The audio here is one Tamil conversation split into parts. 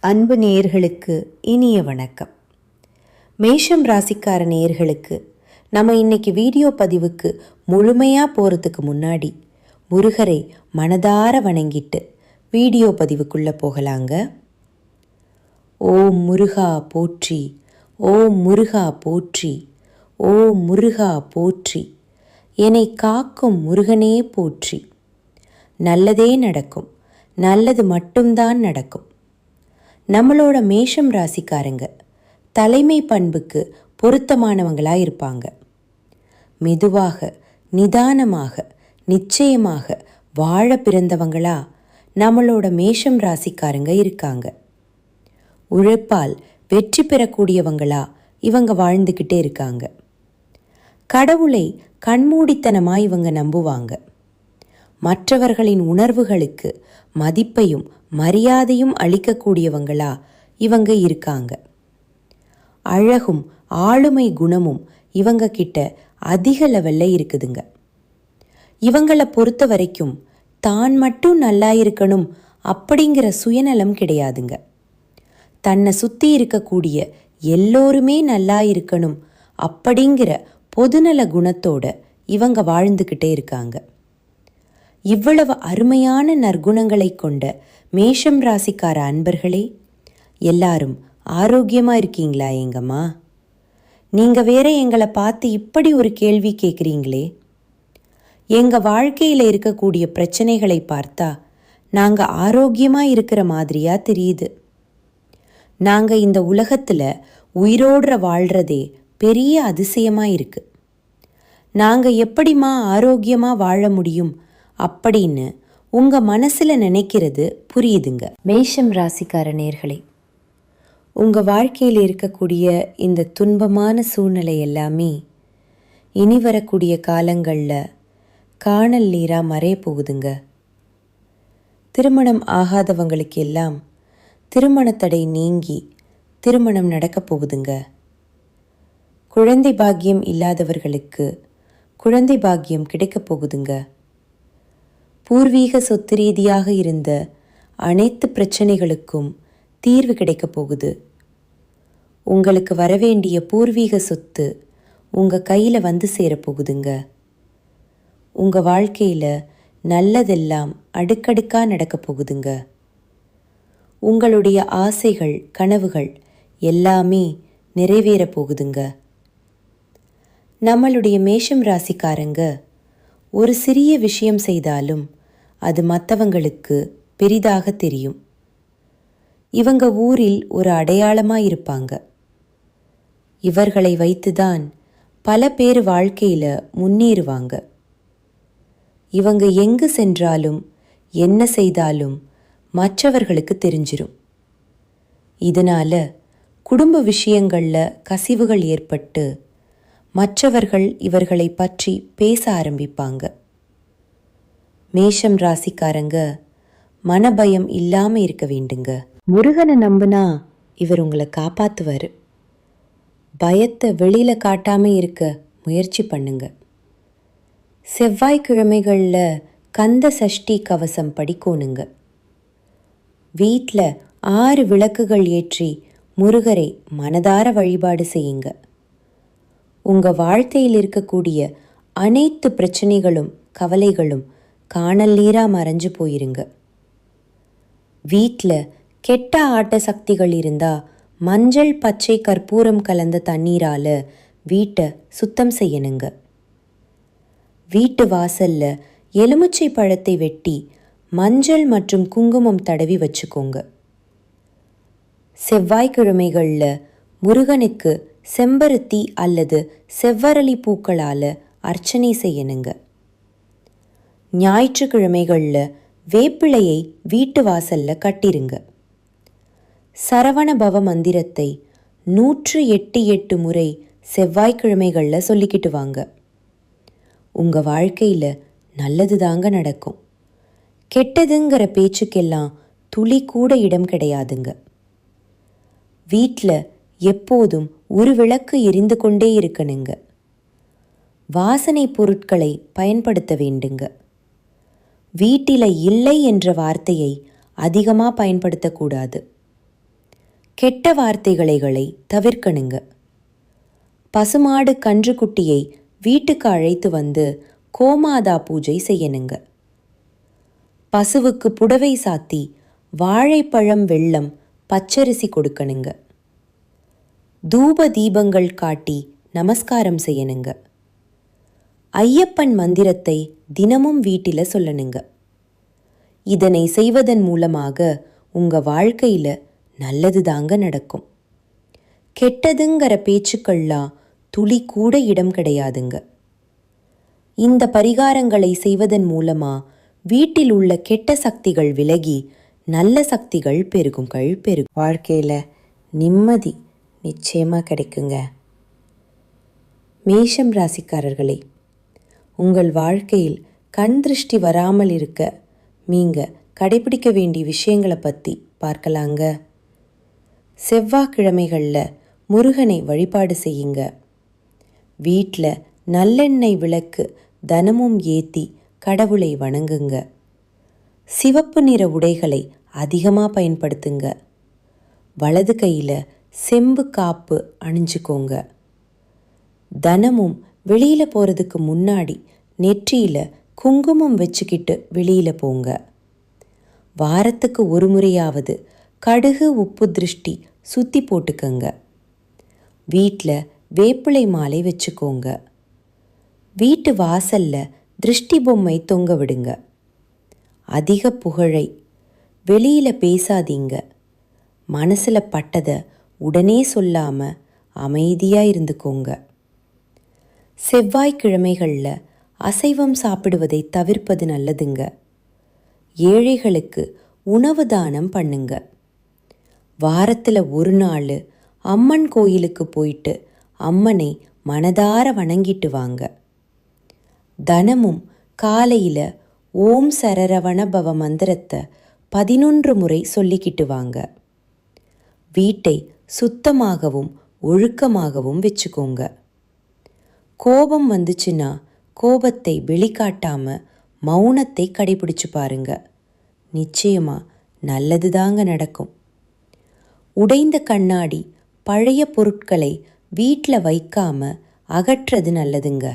அன்பு நேயர்களுக்கு இனிய வணக்கம். மேஷம் ராசிக்கார நேயர்களுக்கு நம்ம இன்னைக்கு வீடியோ பதிவுக்கு முழுமையாக போகிறதுக்கு முன்னாடி முருகரை மனதார வணங்கிட்டு வீடியோ பதிவுக்குள்ளே போகலாங்க. ஓம் முருகா போற்றி, ஓம் முருகா போற்றி, ஓம் முருகா போற்றி, என்னை காக்கும் முருகனே போற்றி. நல்லதே நடக்கும், நல்லது மட்டும்தான் நடக்கும். நம்மளோட மேஷம் ராசிக்காரங்க தலைமை பண்புக்கு பொருத்தமானவங்களாக இருப்பாங்க. மெதுவாக, நிதானமாக, நிச்சயமாக வாழ பிறந்தவங்களா நம்மளோட மேஷம் ராசிக்காரங்க இருக்காங்க. உழைப்பால் வெற்றி பெறக்கூடியவங்களா இவங்க வாழ்ந்துக்கிட்டே இருக்காங்க. கடவுளை கண்மூடித்தனமாக இவங்க நம்புவாங்க. மற்றவர்களின் உணர்வுகளுக்கு மதிப்பையும் மரியாதையும் அளிக்கக்கூடியவங்களா இவங்க இருக்காங்க. அழகும் ஆளுமை குணமும் இவங்க கிட்ட அதிக லெவலில் இருக்குதுங்க. இவங்களை பொறுத்த வரைக்கும் தான் மட்டும் நல்லா இருக்கணும் அப்படிங்கிற சுயநலம் கிடையாதுங்க. தன்னை சுற்றி இருக்கக்கூடிய எல்லோருமே நல்லா இருக்கணும் அப்படிங்கிற பொதுநல குணத்தோட இவங்க வாழ்ந்துக்கிட்டே இருக்காங்க. இவ்வளவு அருமையான நற்குணங்களை கொண்ட மேஷம் ராசிக்கார அன்பர்களே, எல்லாரும் ஆரோக்கியமாக இருக்கீங்களா? எங்கம்மா, நீங்கள் வேற எங்களை பார்த்து இப்படி ஒரு கேள்வி கேட்குறீங்களே. எங்கள் வாழ்க்கையில் இருக்கக்கூடிய பிரச்சனைகளை பார்த்தா நாங்கள் ஆரோக்கியமாக இருக்கிற மாதிரியா தெரியுது. நாங்கள் இந்த உலகத்தில் உயிரோடு வாழ்கிறதே பெரிய அதிசயமாக இருக்குது. நாங்கள் எப்படிம்மா ஆரோக்கியமாக வாழ முடியும் அப்படின்னு உங்கள் மனசில் நினைக்கிறது புரியுதுங்க. மேஷம் ராசிக்கார நேயர்களே, உங்கள் வாழ்க்கையில் இருக்கக்கூடிய இந்த துன்பமான சூழ்நிலை எல்லாமே இனி வரக்கூடிய காலங்களில் காணல் நீராக மறைய போகுதுங்க. திருமணம் ஆகாதவங்களுக்கு எல்லாம் திருமணத்தடை நீங்கி திருமணம் நடக்கப் போகுதுங்க. குழந்தை பாக்கியம் இல்லாதவர்களுக்கு குழந்தை பாக்கியம் கிடைக்கப் போகுதுங்க. பூர்வீக சொத்து ரீதியாக இருந்த அனைத்து பிரச்சனைகளுக்கும் தீர்வு கிடைக்கப் போகுது. உங்களுக்கு வரவேண்டிய பூர்வீக சொத்து உங்கள் கையில் வந்து சேரப்போகுதுங்க. உங்கள் வாழ்க்கையில் நல்லதெல்லாம் அடுக்கடுக்காக நடக்கப் போகுதுங்க. உங்களுடைய ஆசைகள், கனவுகள் எல்லாமே நிறைவேறப் போகுதுங்க. நம்மளுடைய மேஷம் ராசிக்காரங்க ஒரு சிறிய விஷயம் செய்தாலும் அது மற்றவங்களுக்கு பெரிதாக தெரியும். இவங்க ஊரில் ஒரு அடையாளமாக இருப்பாங்க. இவர்களை வைத்துதான் பல பேர் வாழ்க்கையில் முன்னேறுவாங்க. இவங்க எங்கு சென்றாலும் என்ன செய்தாலும் மற்றவர்களுக்கு தெரிஞ்சிரும். இதனால் குடும்ப விஷயங்களில் கசிவுகள் ஏற்பட்டு மற்றவர்கள் இவர்களை பற்றி பேச ஆரம்பிப்பாங்க. மேஷம் ராசிக்காரங்க மனபயம் இல்லாமல் இருக்க வேண்டுங்க. முருகனை நம்பினா இவர் உங்களை காப்பாற்றுவார். பயத்தை வெளியில் காட்டாமல் இருக்க முயற்சி பண்ணுங்க. செவ்வாய்க்கிழமைகளில் கந்த சஷ்டி கவசம் படிக்கணுங்க. வீட்டில் 6 விளக்குகள் ஏற்றி முருகரை மனதார வழிபாடு செய்யுங்க. உங்கள் வாழ்க்கையில் இருக்கக்கூடிய அனைத்து பிரச்சனைகளும் கவலைகளும் காணல் நீராக மறைஞ்சு போயிருங்க. வீட்டில் கெட்ட ஆட்ட சக்திகள் இருந்தால் மஞ்சள் பச்சை கற்பூரம் கலந்த தண்ணீரால் வீட்டை சுத்தம் செய்யணுங்க. வீட்டு வாசல்ல எலுமிச்சை பழத்தை வெட்டி மஞ்சள் மற்றும் குங்குமம் தடவி வச்சுக்கோங்க. செவ்வாய்க்கிழமைகளில் முருகனுக்கு செம்பருத்தி அல்லது செவ்வரளி பூக்களால் அர்ச்சனை செய்யணுங்க. ஞாயிற்றுக்கிழமைகளில் வேப்பிலையை வீட்டு வாசலில் கட்டிருங்க. சரவண பவ மந்திரத்தை 108 முறை செவ்வாய்க்கிழமைகளில் சொல்லிக்கிட்டு வாங்க. உங்கள் வாழ்க்கையில் நல்லது தாங்க நடக்கும். கெட்டதுங்கிற பேச்சுக்கெல்லாம் துளி கூட இடம் கிடையாதுங்க. வீட்டில் எப்போதும் ஒரு விளக்கு எரிந்து கொண்டே இருக்கணுங்க. வாசனை பொருட்களை பயன்படுத்த வேண்டுங்க. வீட்டில் இல்லை என்ற வார்த்தையை அதிகமாக பயன்படுத்தக்கூடாது. கெட்ட வார்த்தைகளை தவிர்க்கணுங்க. பசுமாடு கன்றுக்குட்டியை வீட்டுக்கு அழைத்து வந்து கோமாதா பூஜை செய்யணுங்க. பசுவுக்கு புடவை சாத்தி வாழைப்பழம், வெல்லம், பச்சரிசி கொடுக்கணுங்க. தூப தீபங்கள் காட்டி நமஸ்காரம் செய்யணுங்க. ஐயப்பன் மந்திரத்தை தினமும் வீட்டில் சொல்லணுங்க. இதனை செய்வதன் மூலமாக உங்க வாழ்க்கையில நல்லது தாங்க நடக்கும். கெட்டதுங்கிற பேச்சுக்கள்லாம் துளி கூட இடம் கிடையாதுங்க. இந்த பரிகாரங்களை செய்வதன் மூலமா வீட்டில் உள்ள கெட்ட சக்திகள் விலகி நல்ல சக்திகள் பெருகும். வாழ்க்கையில் நிம்மதி நிச்சயமாக கிடைக்குங்க. மேஷம் ராசிக்காரர்களே, உங்கள் வாழ்க்கையில் கண் திருஷ்டி வராமல் இருக்க நீங்கள் கடைபிடிக்க வேண்டிய விஷயங்களை பற்றி பார்க்கலாங்க. செவ்வாய்க்கிழமைகளில் முருகனை வழிபாடு செய்யுங்க. வீட்டில் நல்லெண்ணெய் விளக்கு தினமும் ஏற்றி கடவுளை வணங்குங்க. சிவப்பு நிற உடைகளை அதிகமாக பயன்படுத்துங்க. வலது கையில் செம்பு காப்பு அணிஞ்சுக்கோங்க. தினமும் வெளியில் போகிறதுக்கு முன்னாடி நெற்றியில் குங்குமம் வச்சுக்கிட்டு வெளியில் போங்க. வாரத்துக்கு ஒரு முறையாவது கடுகு உப்பு திருஷ்டி சுற்றி போட்டுக்கங்க. வீட்டில் வேப்பிலை மாலை வச்சுக்கோங்க. வீட்டு வாசலில் திருஷ்டி பொம்மை தொங்க விடுங்க. அதிக புகழை வெளியில் பேசாதீங்க. மனசில் பட்டதை உடனே சொல்லாமல் அமைதியாக இருந்துக்கோங்க. செவ்வாய்க்கிழமைகளில் அசைவம் சாப்பிடுவதை தவிர்ப்பது நல்லதுங்க. ஏழைகளுக்கு உணவு தானம் பண்ணுங்க. வாரத்தில் ஒரு நாள் அம்மன் கோயிலுக்கு போயிட்டு அம்மனை மனதார வணங்கிட்டு வாங்க. தினமும் காலையில் ஓம் சரரவண பவ மந்திரத்தை 11 முறை சொல்லிக்கிட்டு வாங்க. வீட்டை சுத்தமாகவும் ஒழுக்கமாகவும் வச்சுக்கோங்க. கோபம் வந்துச்சுன்னா கோபத்தை வெளிக்காட்டாம மௌனத்தை கடைபிடிச்சு பாருங்க. நிச்சயமா நல்லது தாங்க நடக்கும். உடைந்த கண்ணாடி, பழைய பொருட்களை வீட்டில் வைக்காம அகற்றது நல்லதுங்க.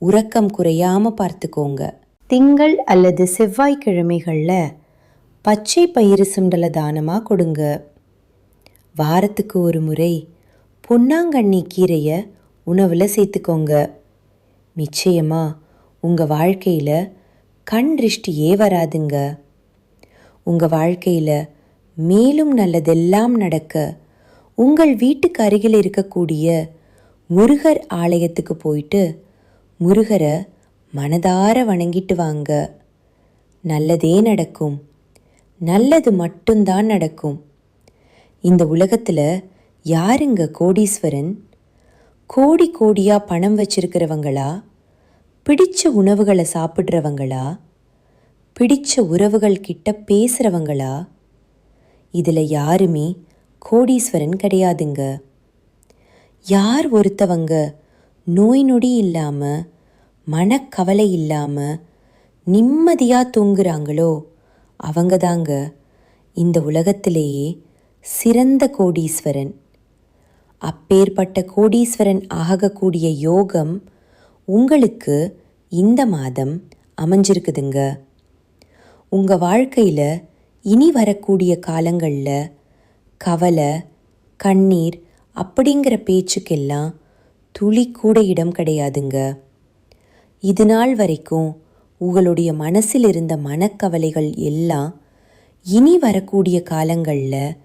உறக்கம் குறையாமல் பார்த்துக்கோங்க. திங்கள் அல்லது செவ்வாய்க்கிழமைகளில் பச்சை பயிறு சுண்டலை தானமாக கொடுங்க. வாரத்துக்கு ஒரு முறை பொன்னாங்கண்ணி கீரையை உணவில் சேர்த்துக்கோங்க. நிச்சயமாக உங்கள் வாழ்க்கையில் கண் திருஷ்டியே வராதுங்க. உங்கள் வாழ்க்கையில் மேலும் நல்லதெல்லாம் நடக்க உங்கள் வீட்டுக்கு அருகில் இருக்கக்கூடிய முருகர் ஆலயத்துக்கு போயிட்டு முருகரை மனதார வணங்கிட்டு வாங்க. நல்லதே நடக்கும். நல்லது மட்டும்தான் நடக்கும். இந்த உலகத்தில் யாருங்க கோடீஸ்வரன்? கோடி கோடியாக பணம் வச்சிருக்கிறவங்களா? பிடிச்ச உணவுகளை சாப்பிட்றவங்களா? பிடிச்ச உறவுகள் கிட்ட பேசுகிறவங்களா? இதில் யாருமே கோடீஸ்வரன் கிடையாதுங்க. யார் ஒருத்தவங்க நோய் நொடி இல்லாமல் மனக்கவலை இல்லாமல் நிம்மதியாக தூங்குறாங்களோ அவங்க தாங்க இந்த உலகத்திலேயே சிறந்த கோடீஸ்வரன். அப்பேற்பட்ட கோடீஸ்வரன் ஆகக்கூடிய யோகம் உங்களுக்கு இந்த மாதம் அமைஞ்சிருக்குதுங்க. உங்கள் வாழ்க்கையில் இனி வரக்கூடிய காலங்களில் கவலை, கண்ணீர் அப்படிங்கிற பேச்சுக்கெல்லாம் துளி கூட இடம் கிடையாதுங்க. இது நாள் வரைக்கும் உங்களுடைய மனசில் இருந்த மனக்கவலைகள் எல்லாம் இனி வரக்கூடிய காலங்களில்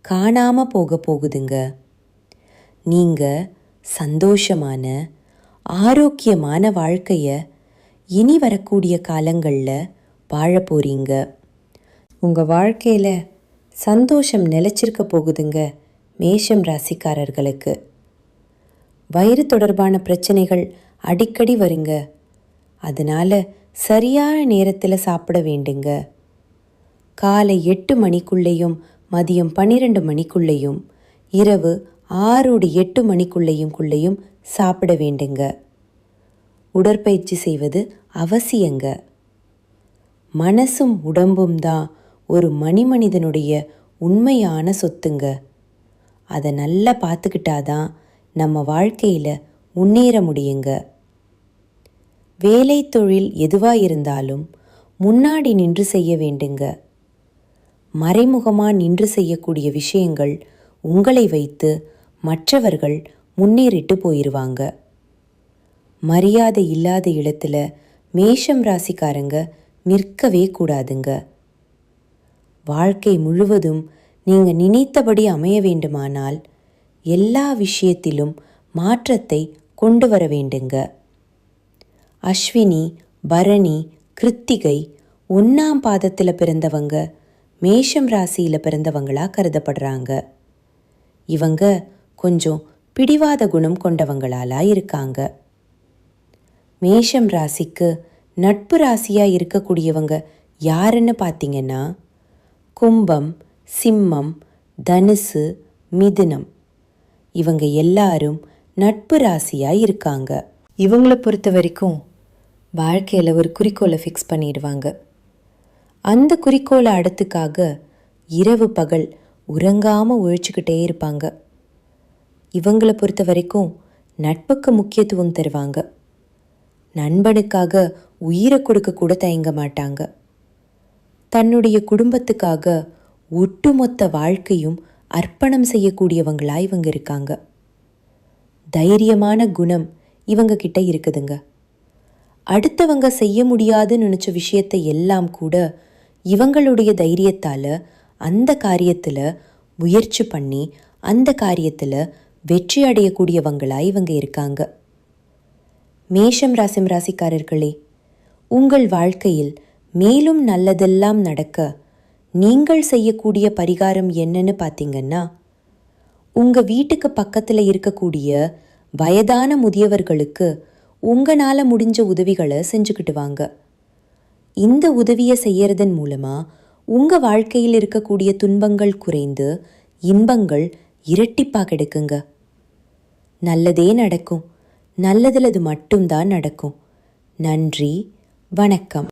காணாமல் போக போகுதுங்க. நீங்கள் சந்தோஷமான ஆரோக்கியமான வாழ்க்கையை இனி வரக்கூடிய காலங்களில் வாழ போகிறீங்க. உங்கள் வாழ்க்கையில் சந்தோஷம் நிலச்சிருக்க போகுதுங்க. மேஷம் ராசிக்காரர்களுக்கு வயிறு தொடர்பான பிரச்சனைகள் அடிக்கடி வருங்க. அதனால் சரியான நேரத்தில் சாப்பிட வேண்டுங்க. காலை 8 மணிக்குள்ளேயும் மதியம் 12 மணிக்குள்ளேயும் இரவு 6 to 8 மணிக்குள்ளேயும் சாப்பிட வேண்டுங்க. உடற்பயிற்சி செய்வது அவசியங்க. மனசும் உடம்பும் தான் ஒரு மனிதனுடைய உண்மையான சொத்துங்க. அதை நல்லா பார்த்துக்கிட்டாதான் நம்ம வாழ்க்கையில் முன்னேற முடியுங்க. வேலை தொழில் எதுவாக இருந்தாலும் முன்னாடி நின்று செய்ய வேண்டுங்க. மறைமுகமாக நின்று செய்யக்கூடிய விஷயங்கள் உங்களை வைத்து மற்றவர்கள் முன்னேறிட்டு போயிடுவாங்க. மரியாதை இல்லாத இடத்துல மேஷம் ராசிக்காரங்க நிற்கவே கூடாதுங்க. வாழ்க்கை முழுவதும் நீங்கள் நினைத்தபடி அமைய வேண்டுமானால் எல்லா விஷயத்திலும் மாற்றத்தை கொண்டு வர வேண்டுங்க. அஸ்வினி, பரணி, கிருத்திகை 1ஆம் பாதத்தில் பிறந்தவங்க மேஷம் ராசியில் பிறந்தவங்களாக கருதப்படுறாங்க. இவங்க கொஞ்சம் பிடிவாத குணம் கொண்டவங்களாலா இருக்காங்க. மேஷம் ராசிக்கு நட்பு ராசியாக இருக்கக்கூடியவங்க யாருன்னு பார்த்தீங்கன்னா கும்பம், சிம்மம், தனுசு, மிதுனம். இவங்க எல்லாரும் நட்பு ராசியாக இருக்காங்க. இவங்களை பொறுத்த வரைக்கும் வாழ்க்கையில் ஒரு குறிக்கோளை ஃபிக்ஸ் பண்ணிடுவாங்க. அந்த குறிக்கோளை அடுத்துக்காக இரவு பகல் உறங்காமல் உழைச்சிக்கிட்டே இருப்பாங்க. இவங்களை பொறுத்த வரைக்கும் நட்புக்கு முக்கியத்துவம் தருவாங்க. நண்பனுக்காக உயிரை கொடுக்க கூட தயங்க மாட்டாங்க. தன்னுடைய குடும்பத்துக்காக ஒட்டுமொத்த வாழ்க்கையும் அர்ப்பணம் செய்யக்கூடியவங்களா இவங்க இருக்காங்க. தைரியமான குணம் இவங்க கிட்ட இருக்குதுங்க. அடுத்தவங்க செய்ய முடியாதுன்னு நினச்ச விஷயத்தை எல்லாம் கூட இவங்களுடைய தைரியத்தால் அந்த காரியத்தில் முயற்சி பண்ணி அந்த காரியத்தில் வெற்றி அடையக்கூடியவங்களா இவங்க இருக்காங்க. மேஷம் ராசிக்காரர்களே, உங்கள் வாழ்க்கையில் மேலும் நல்லதெல்லாம் நடக்க நீங்கள் செய்யக்கூடிய பரிகாரம் என்னன்னு பார்த்தீங்கன்னா, உங்கள் வீட்டுக்கு பக்கத்தில் இருக்கக்கூடிய வயதான முதியவர்களுக்கு உங்களால் முடிஞ்ச உதவிகளை செஞ்சுக்கிட்டு வாங்க. இந்த உதவியை செய்யறதன் மூலமாக உங்கள் வாழ்க்கையில் இருக்கக்கூடிய துன்பங்கள் குறைந்து இன்பங்கள் இரட்டிப்பாக கிடைக்குங்க. நல்லதே நடக்கும். நல்லதில் அது மட்டும்தான் நடக்கும். நன்றி, வணக்கம்.